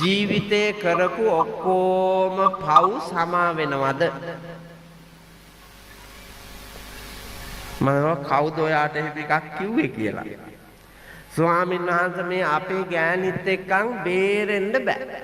ජීවිතේ කරපු ඔක්කොම පව් සමා වෙනවද? මම කවුද ඔයාට එහෙම එකක් කිව්වේ කියලා. ස්වාමීන් වහන්සේ මේ අපේ ගෑනිත් එක්කන් බේරෙන්න බෑ.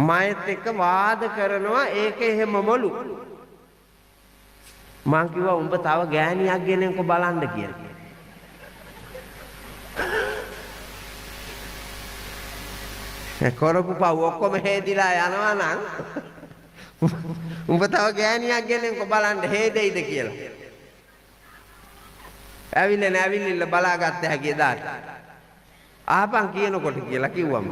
මයිත් එක්ක වාද කරනවා ඒක එහෙමමලු. මං කිව්වා උඹ තව ගෑණියක් ගෙනෙන්කො බලන්න කියලා. කරපු පව් ඔක්කොම හේදිලා යනවා නම් උඹ තව ගෑණියක් ගෙනෙන්කො බලන්න හේදෙයිද කියලා. ඇවිල්ලා බලාගත්ත හැකි එදාට. ආපන් කියනකොට කියලා කිව්වම.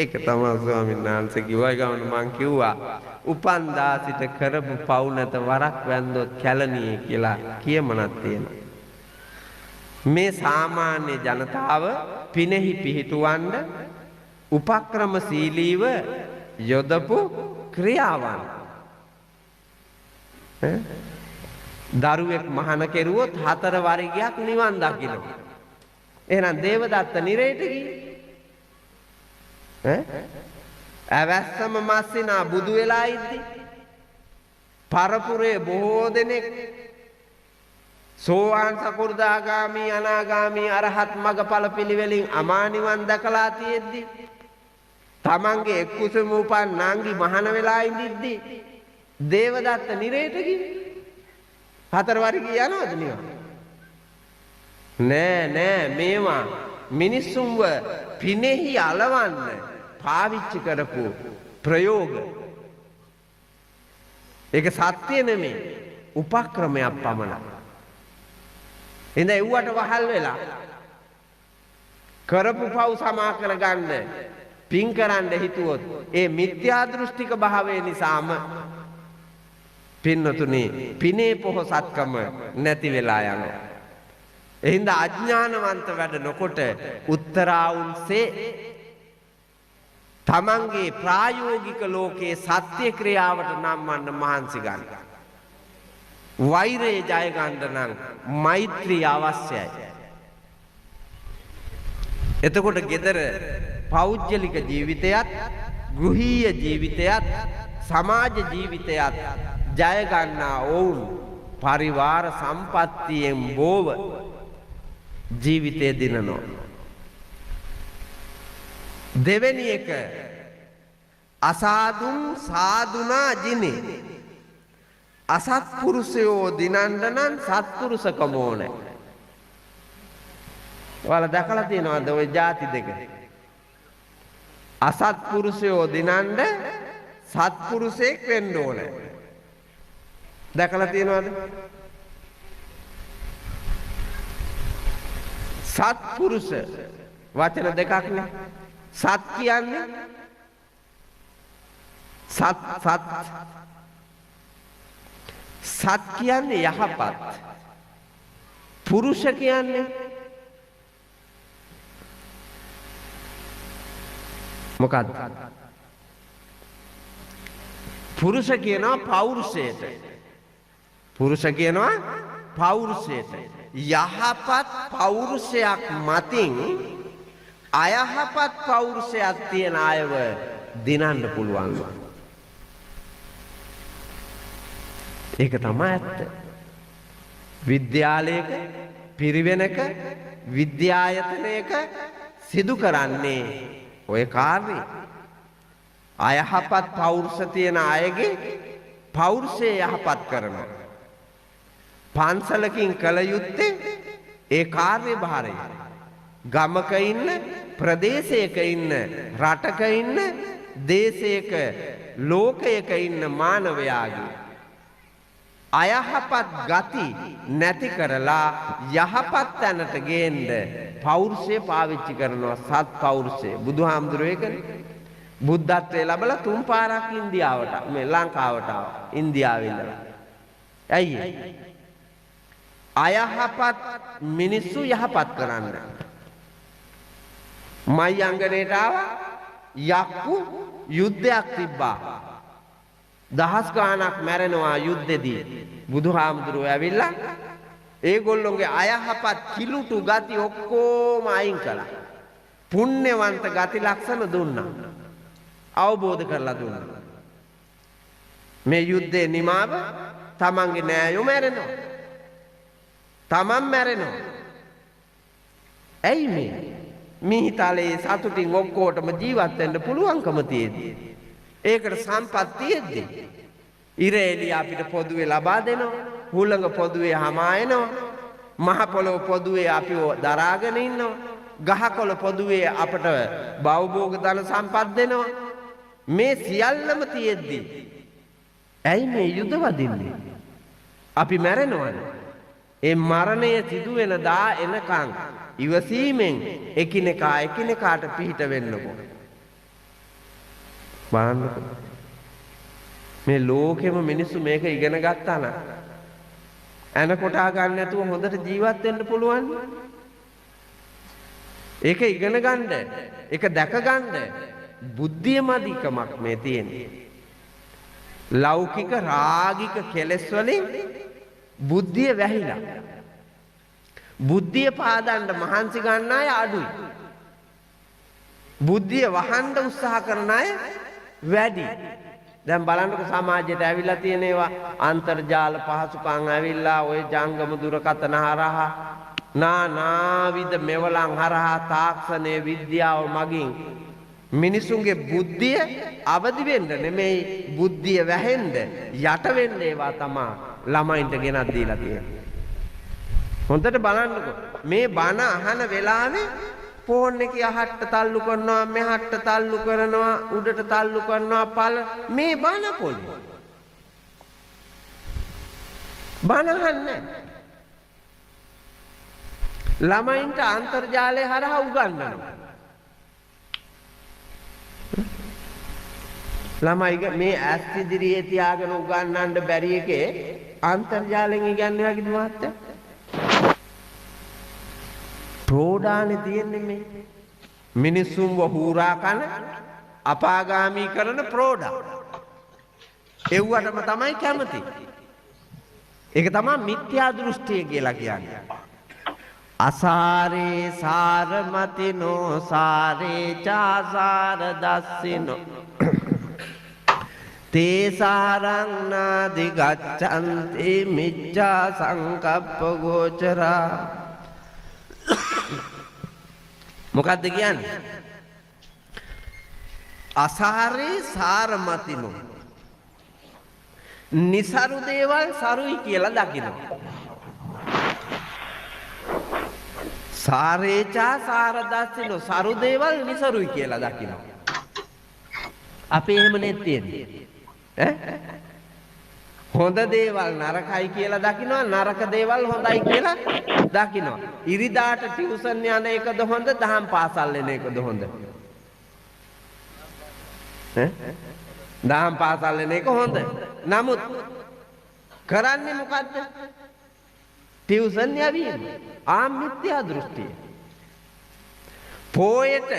ඒක තමයි ස්වාමීන් වහන්සේ කිව්වා. ගමන මං කිව්වා උපන්දා සිට කරපු පව් නැත වරක් වැන්දොත් කැලණියේ කියලා කියමනක් තියෙනවා. මේ සාමාන්‍ය ජනතාව පිනෙහි පිහිටුවන්න උපක්‍රමශීලීව යොදපු ක්‍රියාවන්. දරුවෙක් මහාන කෙරුවොත් 4 වරිගයක් නිවන් දකිනවා. එහෙනම් දේවදත්ත නිරේට ගියේ. ඇවැස්සම මස්සිනා බුදු වෙලා ඉද්දි පරපුරේ බොහෝ දෙනෙක් සෝවාන් සකෘදාගාමි අනාගාමි අරහත් මගඵල පිළිවෙලින් අමා නිවන් දැකලා තියෙද්දි තමන්ගේ එක්කුසම උපන් නාංගි මහාන වෙලා ඉඳිද්දි දේවදත්ත නිරේට ගියේ. 4 වරිගය යනවද නිකන්? නෑ මේවා මිනිස්සුන්ව පිනෙහි අලවන්න පාවිච්චි කරපු ප්‍රයෝග. ඒක සත්‍ය නෙමෙයි උපක්‍රමයක් පමණයි. එඳ එව්වට වහල් වෙලා කරපු පව් සමා කරගන්න පින් කරන්න හිතුවොත් ඒ මිත්‍යා දෘෂ්ටික භාවය නිසාම පින්නතුනි පිනේ පොහොසත්කම නැති වෙලා යනවා. එහිඳ අඥානවන්ත වැඩ නොකොට උත්තරාවුන්සේ තමන්ගේ ප්‍රායෝගික ලෝකයේ සත්‍ය ක්‍රියාවට නම්වන්න මහන්සි ගන්න. වෛරය ජය ගන්න නම් මෛත්‍රිය අවශ්‍යයි. එතකොට gedara පෞද්ගලික ජීවිතයත් ගෘහීය ජීවිතයත් සමාජ ජීවිතයත් ජය ගන්නා වුන් පරිවාර සම්පත්තියෙන් බෝව ජීවිතය දිනනවා. දෙවෙනි එක අසාදුන් සාදුනා ජිනේ. අසත්පුරුෂයෝ දිනන්න නම් සත්පුරුෂකම ඕනේ. ඔයාලා දැකලා තියෙනවද ওই ಜಾති දෙක? අසත්පුරුෂයෝ දිනන්න සත්පුරුෂයෙක් වෙන්න ඕනේ. දැකලා තියෙනවද? සත්පුරුෂ වචන දෙකක් නේ. සත් කියන්නේ සත් කියන්නේ යහපත්. පුරුෂ කියන්නේ මොකක්ද? පුරුෂ කියනවා පෞරුෂයට. පුරුෂ කියනවා පෞරුෂයට. යහපත් පෞරුෂයක් මතින් අයහපත් පෞරුෂයක් තියෙන අයව දිනන්න පුළුවන්. ඒක තමයි ඇත්ත. විද්‍යාලයක පිරිවෙනක විද්‍යායතනයක සිදු කරන්නේ ඔය කාර්යය. අයහපත් පෞරුෂ තියෙන අයගේ පෞරුෂය යහපත් කරනවා. පන්සලකින් කළ යුත්තේ ඒ කාර්යභාරය. ගමක ඉන්න ප්‍රදේශයක ඉන්න රටක ඉන්න දේශයක ලෝකයක ඉන්න මානවයාගේ අයහපත් ගති නැති කරලා යහපත් තැනට ගේන්න පෞරුෂය පාවිච්චි කරනවා. සත් පෞරුෂය. බුදුහාමුදුරුවෝ ඒකනේ. බුද්ධත්වයේ ලැබලා 3 පාරක් ඉන්දියාවට මේ ලංකාවට ආවා. ඉන්දියාවේ ඉඳලා. ඇයි? අයහපත් මිනිස්සු යහපත් කරන්න. මයි අංගනේට ආවා යක්කු යුද්ධයක් තිබ්බා. දහස් ගාණක් මැරෙනවා යුද්ධෙදී. බුදුහාමුදුරුවෝ ඇවිල්ලා ඒගොල්ලොන්ගේ අයහපත් කිලුටු ගති ඔක්කොම අයින් කළා. පුණ්‍යවන්ත ගති ලක්ෂණ දුන්නා. අවබෝධ කරලා දුන්නා. මේ යුද්ධේ නිමාව තමන්ගේ නෑයෝ මැරෙනවා. තමන් මැරෙනවා. ඇයි මේ? මිහිතලේ සතුටින් ඔක්කොටම ජීවත් වෙන්න පුළුවන්කම තියෙද්දි. ඒකට සම්පත් තියෙද්දි. ඉර එළිය අපිට පොදුවේ ලබා දෙනවා. හුළඟ පොදුවේ hama එනවා. මහ පොළොව පොදුවේ අපිව දරාගෙන ඉන්නවා. ගහකොළ පොදුවේ අපට භවභෝග ධන සම්පත් දෙනවා. මේ සියල්ලම තියෙද්දි ඇයි මේ යුද වදින්නේ? අපි මැරෙනවනේ. ඒ මරණය සිදු වෙන දා එනකන් ඉවසීමෙන් එකිනෙකාට පිහිට වෙන්නකෝ. බලන්නකෝ. මේ ලෝකෙම මිනිස්සු මේක ඉගෙන ගත්තා නම් එන කොටා ගන්න නැතුව හොඳට ජීවත් වෙන්න පුළුවන්. ඒක ඉගෙන ගන්න, ඒක දැක ගන්න බුද්ධිය මදිකමක් මේ තියෙන්නේ. ලෞකික රාගික කෙලෙස් වලින් බුද්ධිය වැහිලා. බුද්ධිය පාදන්න මහන්සි ගන්න අය අඩුයි. බුද්ධිය වහන්න උත්සාහ කරන අය වැඩි. දැන් බලන්නකො සමාජයට ඇවිල්ලා තියෙන ඒවා අන්තර්ජාල පහසුකම් ඇවිල්ලා ওই ජංගම දුරකථන හරහා නානාවිද මෙවලම් හරහා තාක්ෂණයේ විද්‍යාව මගින් මිනිසුන්ගේ බුද්ධිය අවදි වෙන්න නෙමෙයි බුද්ධිය වැහෙන්න යට වෙන්න ඒවා තමයි ළමයින්ට ගෙනත් දීලා තියෙන්නේ. හොඳට බලන්නකෝ මේ බණ අහන වෙලාවේ ෆෝන් එකේ අහට්ට තල්ලු කරනවා මෙහාට තල්ලු කරනවා උඩට තල්ලු කරනවා පළ මේ බණ පොළි. බණ අහන්නේ ළමයින්ට අන්තර්ජාලය හරහා උගන්වනවා. ළමයිගේ මේ ඇස් ඉදිරියේ තියාගෙන උගන්වන්න බැරි එකේ අන්තර්ජාලයෙන් ඉගන්නේ වගේද මහත්තයා? ප්‍රෝඩානේ තියෙන්නේ මේ මිනිස්සුන්ව හූරා කන අපාගාමී කරන ප්‍රෝඩා. එව්වටම තමයි කැමති. ඒක තමයි මිත්‍යා දෘෂ්ටිය කියලා කියන්නේ. අසාරේ සාරමතිනෝ සාරේ චාසාර දස්සිනෝ තේසාරං නාදි ගච්ඡන්ති මිච්ඡා සංකප්ප ගෝචරා. මොකද්ද කියන්නේ? අසාරේ සාරමතිනෝ නිසරු දේවල් සරුයි කියලා දකිනවා. සාරේචා සාරදස්සිනෝ සරු දේවල් නිසරුයි කියලා දකිනවා. අපි එහෙම නෙත් තියෙන්නේ. හොඳ දේවල් නරකයි කියලා දකිනවා නරක දේවල් හොඳයි කියලා දකිනවා. ඉරිදාට ටියුෂන් යන එකද හොඳ දහම් පාසල් යන එකද හොඳ? දහම් පාසල් යන එක හොඳ. නමුත් කරන්නේ මොකද්ද? ටියුෂන් යවීම. මිත්‍යා දෘෂ්ටිය. පොයට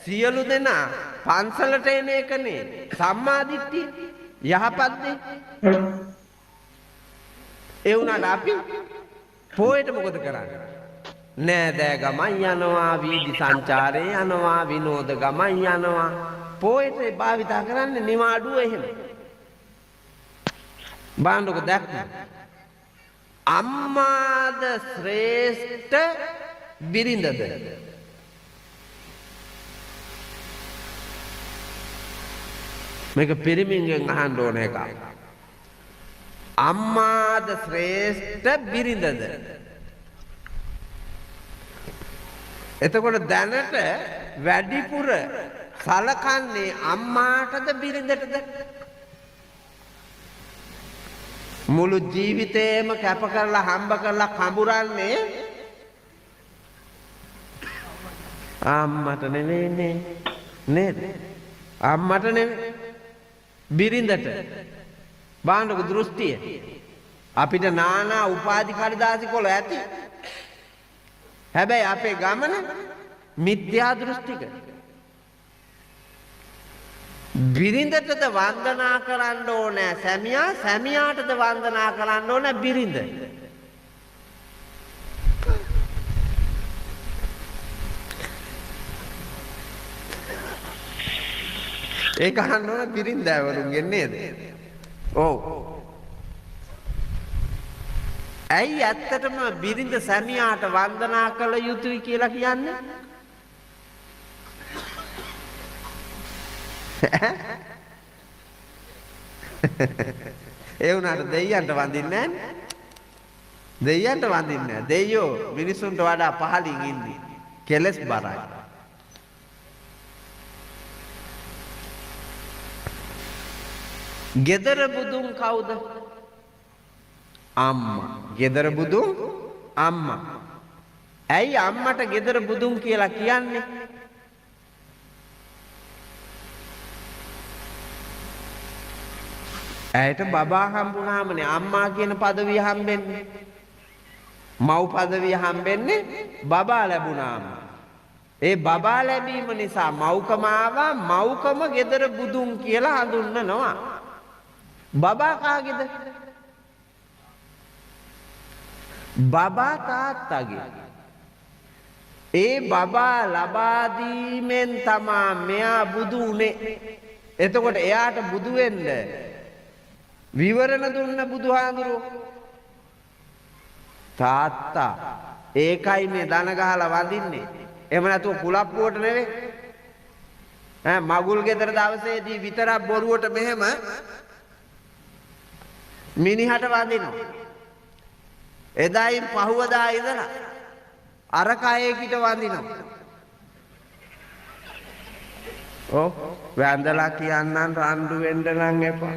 සියලු දෙනා පන්සලට එන එකනේ සම්මා දිට්ඨිය. යහපත් දේ. ඒ වුණාට අපි පොයට මොකද කරන්නේ? නෑදෑ ගමන් යනවා, වීදි සංචාරේ යනවා, විනෝද ගමන් යනවා. පොයට භාවිතා කරන්නේ නිවාඩුව එහෙම. බාන්නකො දැක්ක. අම්මාද ශ්‍රේෂ්ඨ බිරිඳද? මේක පිරිමින්ගෙන් අහන්න ඕන එකක්. අම්මාද ශ්‍රේෂ්ඨ බිරිඳද? එතකොට දැනට වැඩිපුර සලකන්නේ අම්මාටද බිරිඳටද? මුළු ජීවිතේම කැප කරලා හම්බ කරලා කඹරන්නේ අම්මට නෙවෙයිනේ නේද? අම්මට නෙවෙයි බිරිඳට. බාන්නක දෘෂ්ටිය. අපිට නානා උපාධි කඩදාසි කොළ ඇති. හැබැයි අපේ ගමන මිත්‍යා දෘෂ්ටික. බිරිඳටද වන්දනා කරන්න ඕනේ සැමියා, සැමියාටද වන්දනා කරන්න ඕනේ බිරිඳ. ඒක අහන්න ඕන බිරින්දෑවරුන්ගෙන් නේද? ඔව්. ඇයි ඇත්තටම බිරිඳ සැමියාට වන්දනා කළ යුතුයි කියලා කියන්නේ? ඒ වුණාට දෙයියන්ට වඳින්නේ නැහැ. දෙයියන්ට වඳින්නේ නැහැ. දෙයියෝ මිනිසුන්ට වඩා පහළින් ඉන්නේ. කෙලස් බරයි. gedara budun කවුද? අම්මා. gedara budun අම්මා. ඇයි අම්මට gedara budun කියලා කියන්නේ? ඇයට බබා හම්බුනාමනේ අම්මා කියන පදවිය හම්බෙන්නේ. මව් පදවිය හම්බෙන්නේ බබා ලැබුණාම. ඒ බබා ලැබීම නිසා මව්කම ආවා. මව්කම gedara budun කියලා හඳුන්වනවා. බබා කාගේද? බබා තාත්තගේ. ඒ බබා ලබා දීමෙන් තමා මෙයා බුදු උනේ. එතකොට එයාට බුදු වෙන්න විවරණ දුන්න බුදුහාඳුරෝ තාත්තා. ඒකයි මේ දන ගහලා වඳින්නේ. එහෙම නැතුව කුලප්පුවට නෙවෙයි. මගුල් ගෙදර දවසේදී විතරක් බොරුවට මෙහෙම මිනිහට වඳිනවා. එදායින් පහුවදා ඉඳලා අර කයේකිට වඳිනවා. ඔව් වැඳලා කියන්නම් රණ්ඩු වෙන්න නම් එපා.